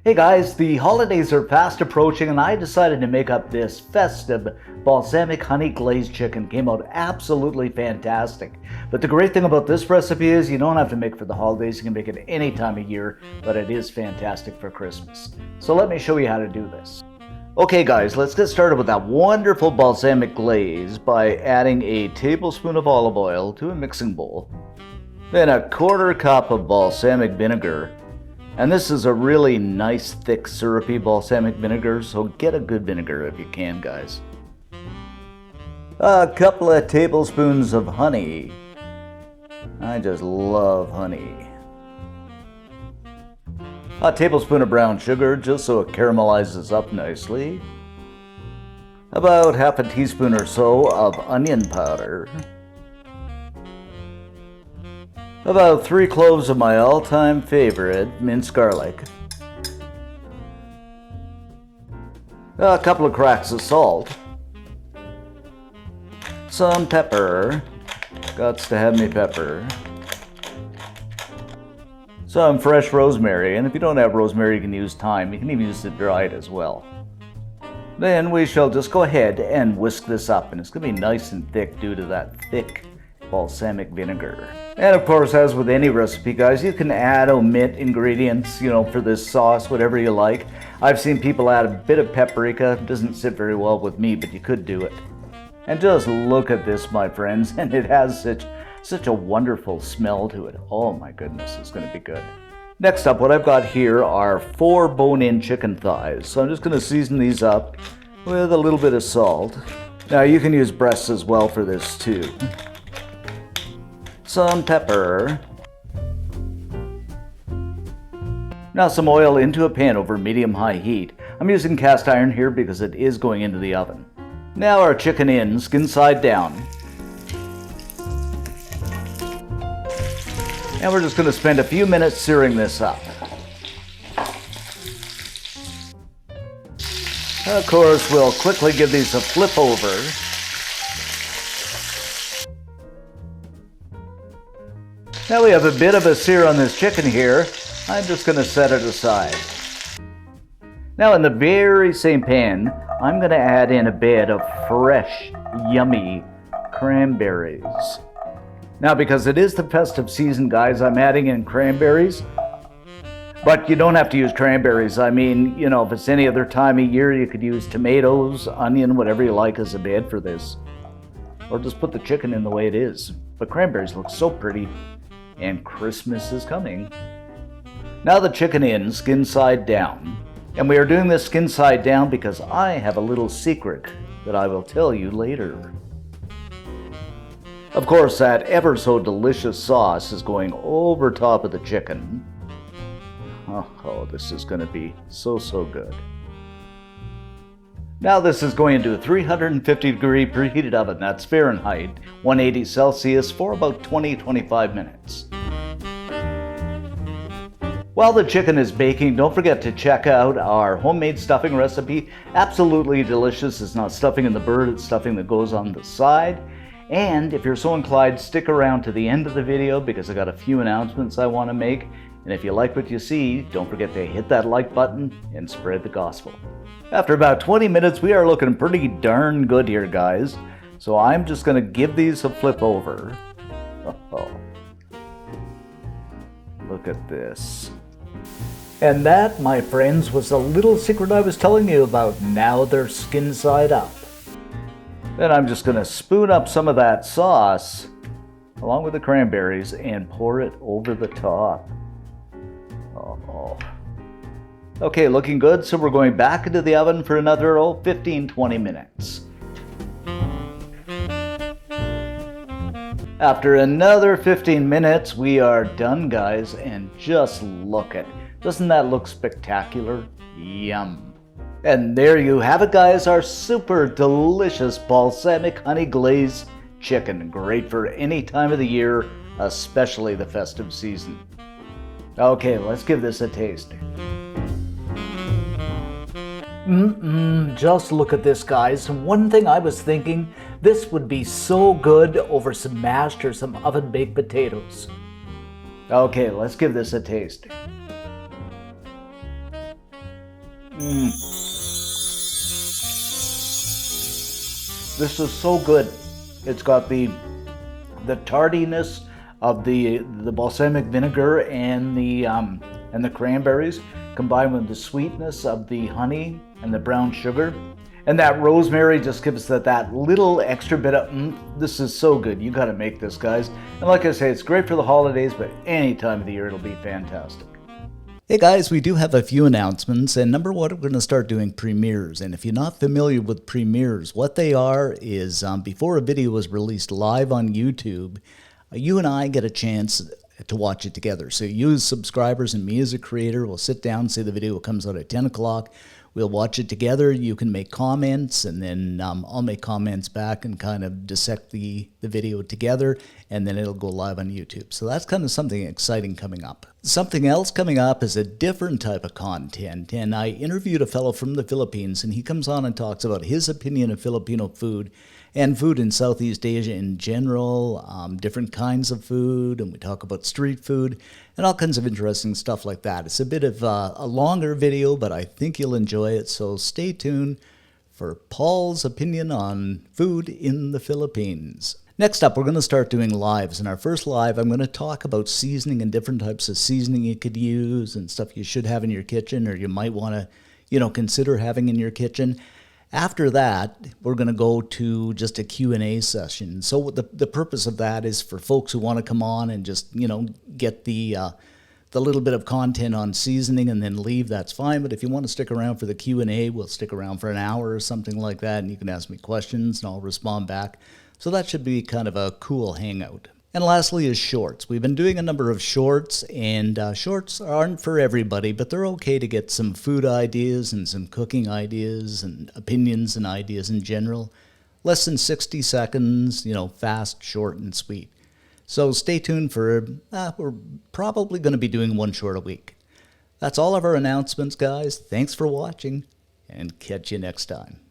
Hey guys, the holidays are fast approaching and I decided to make up this festive balsamic honey glazed chicken. Came out absolutely fantastic. But the great thing about this recipe is you don't have to make it for the holidays. You can make it any time of year, but it is fantastic for Christmas. So let me show you how to do this. Okay guys, let's get started with that wonderful balsamic glaze by adding a tablespoon of olive oil to a mixing bowl. Then a quarter cup of balsamic vinegar. And this is a really nice, thick, syrupy balsamic vinegar, so get a good vinegar if you can, guys. A couple of tablespoons of honey. I just love honey. A tablespoon of brown sugar, just so it caramelizes up nicely. About half a teaspoon or so of onion powder. About 3 cloves of my all-time favorite, minced garlic. A couple of cracks of salt. Some pepper. Gots to have me pepper. Some fresh rosemary, and if you don't have rosemary, you can use thyme. You can even use it dried as well. Then we shall just go ahead and whisk this up, and it's going to be nice and thick due to that thick balsamic vinegar. And of course, as with any recipe, guys, you can add, omit ingredients, for this sauce, whatever you like. I've seen people add a bit of paprika. It doesn't sit very well with me, but you could do it. And just look at this, my friends, and it has such a wonderful smell to it. Oh my goodness, it's going to be good. Next up, what I've got here are 4 bone-in chicken thighs. So I'm just going to season these up with a little bit of salt. Now you can use breasts as well for this too. Some pepper. Now some oil into a pan over medium-high heat. I'm using cast iron here because it is going into the oven. Now our chicken in, skin side down. And we're just going to spend a few minutes searing this up. Of course, we'll quickly give these a flip over. Now we have a bit of a sear on this chicken here. I'm just going to set it aside. Now in the very same pan, I'm going to add in a bit of fresh, yummy cranberries. Now because it is the festive season, guys, I'm adding in cranberries. But you don't have to use cranberries. I mean, if it's any other time of year, you could use tomatoes, onion, whatever you like as a bed for this. Or just put the chicken in the way it is. But cranberries look so pretty. And Christmas is coming. Now the chicken in, skin side down. And we are doing this skin side down because I have a little secret that I will tell you later. Of course, that ever so delicious sauce is going over top of the chicken. Oh, this is going to be so good. Now this is going into a 350-degree preheated oven, that's Fahrenheit, 180 Celsius, for about 20-25 minutes. While the chicken is baking, don't forget to check out our homemade stuffing recipe. Absolutely delicious. It's not stuffing in the bird, it's stuffing that goes on the side. And if you're so inclined, stick around to the end of the video because I got a few announcements I want to make. And if you like what you see, don't forget to hit that like button and spread the gospel. After about 20 minutes, we are looking pretty darn good here, guys. So I'm just going to give these a flip over. Oh, look at this. And that, my friends, was the little secret I was telling you about. Now they're skin side up. Then I'm just going to spoon up some of that sauce along with the cranberries and pour it over the top. Oh. Okay, looking good, so we're going back into the oven for another 15-20 minutes. After another 15 minutes, we are done, guys, and just look at it. Doesn't that look spectacular? Yum. And there you have it, guys, our super delicious balsamic honey glazed chicken. Great for any time of the year, especially the festive season. Okay, let's give this a taste. Just look at this, guys. One thing I was thinking, this would be so good over some mashed or some oven-baked potatoes. Okay, let's give this a taste. This is so good. It's got the tardiness of the balsamic vinegar and the cranberries combined with the sweetness of the honey and the brown sugar. And that rosemary just gives that little extra bit of This is so good. You got to make this, guys. And like I say, it's great for the holidays, but any time of the year it'll be fantastic. Hey guys, we do have a few announcements, and number one, we're going to start doing premieres. And if you're not familiar with premieres, what they are is before a video is released live on YouTube, you and I get a chance to watch it together. So you as subscribers and me as a creator will sit down, say the video comes out at 10 o'clock. We'll watch it together. You can make comments, and then I'll make comments back and kind of dissect the video together, and then it'll go live on YouTube. So that's kind of something exciting coming up. Something else coming up is a different type of content, and I interviewed a fellow from the Philippines, and he comes on and talks about his opinion of Filipino food and food in Southeast Asia in general, different kinds of food, and we talk about street food and all kinds of interesting stuff like that. It's a bit of a longer video, but I think you'll enjoy it, so stay tuned for Paul's opinion on food in the Philippines. Next up, we're going to start doing lives. In our first live, I'm going to talk about seasoning and different types of seasoning you could use and stuff you should have in your kitchen, or you might want to, consider having in your kitchen. After that, we're going to go to just a Q&A session. So the purpose of that is for folks who want to come on and just, get the little bit of content on seasoning and then leave, that's fine. But if you want to stick around for the Q&A, we'll stick around for an hour or something like that, and you can ask me questions and I'll respond back. So that should be kind of a cool hangout. And lastly is shorts. We've been doing a number of shorts, and shorts aren't for everybody, but they're okay to get some food ideas and some cooking ideas and opinions and ideas in general. Less than 60 seconds, fast, short, and sweet. So stay tuned for, we're probably going to be doing one short a week. That's all of our announcements, guys. Thanks for watching, and catch you next time.